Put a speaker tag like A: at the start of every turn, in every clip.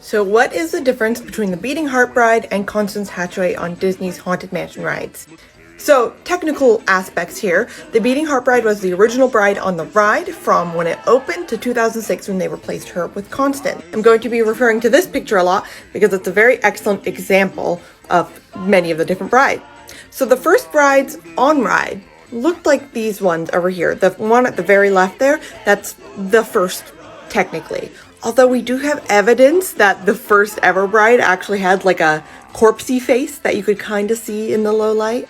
A: So what is the difference between the Beating Heart Bride and Constance Hatchway on Disney's Haunted Mansion rides? So, technical aspects here. The Beating Heart Bride was the original bride on the ride from when it opened to 2006 when they replaced her with Constance. I'm going to be referring to this picture a lot because it's a very excellent example of many of the different brides. So the first brides on ride looked like these ones over here. The one at the very left there, that's the first technically. Although we do have evidence that the first ever bride actually had like a corpsey face that you could kind of see in the low light.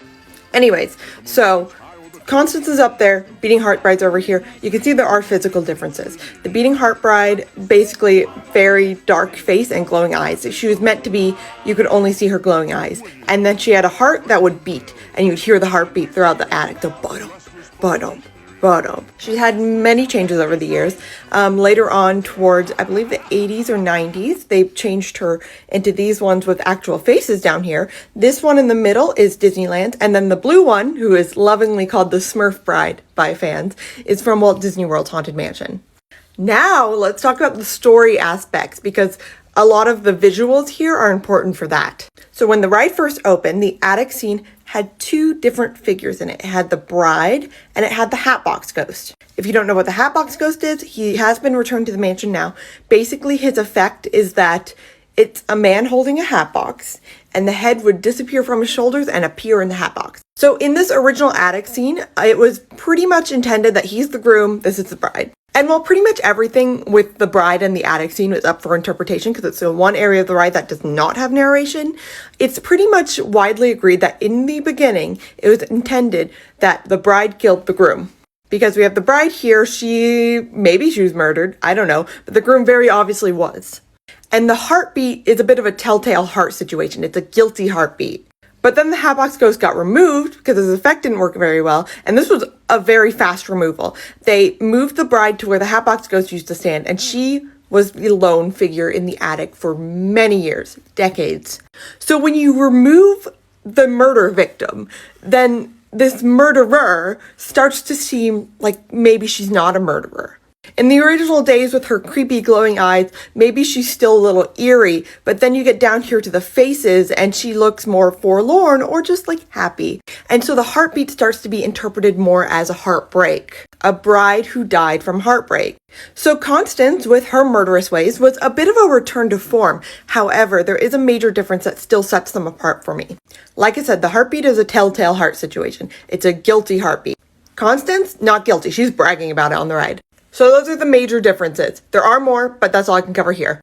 A: Anyways, so Constance is up there, Beating Heart Bride's over here. You can see there are physical differences. The Beating Heart Bride, basically very dark face and glowing eyes. She was meant to be, you could only see her glowing eyes. And then she had a heart that would beat, and you'd hear the heartbeat throughout the attic. The bottom, bottom, bottom. She's had many changes over the years. Later on towards, I believe the 80s or 90s, they changed her into these ones with actual faces down here. This one in the middle is Disneyland, and then the blue one, who is lovingly called the Smurf Bride by fans, is from Walt Disney World's Haunted Mansion. Now, let's talk about the story aspects, because a lot of the visuals here are important for that. So when the ride first opened, the attic scene had two different figures in it. It had the bride and it had the Hatbox Ghost. If you don't know what the Hatbox Ghost is, he has been returned to the mansion now. Basically, his effect is that it's a man holding a hatbox and the head would disappear from his shoulders and appear in the hatbox. So in this original attic scene, it was pretty much intended that he's the groom, this is the bride. And while pretty much everything with the bride and the attic scene is up for interpretation because it's the one area of the ride that does not have narration, it's pretty much widely agreed that in the beginning, it was intended that the bride killed the groom. Because we have the bride here, maybe she was murdered, I don't know, but the groom very obviously was. And the heartbeat is a bit of a telltale heart situation. It's a guilty heartbeat. But then the Hatbox Ghost got removed because his effect didn't work very well. And this was a very fast removal. They moved the bride to where the Hatbox Ghost used to stand. And she was the lone figure in the attic for many years, decades. So when you remove the murder victim, then this murderer starts to seem like maybe she's not a murderer. In the original days with her creepy glowing eyes, maybe she's still a little eerie, but then you get down here to the faces and she looks more forlorn or just like happy. And so the heartbeat starts to be interpreted more as a heartbreak, a bride who died from heartbreak. So Constance, with her murderous ways, was a bit of a return to form. However, there is a major difference that still sets them apart for me. Like I said, the heartbeat is a telltale heart situation. It's a guilty heartbeat. Constance, not guilty. She's bragging about it on the ride. So those are the major differences. There are more, but that's all I can cover here.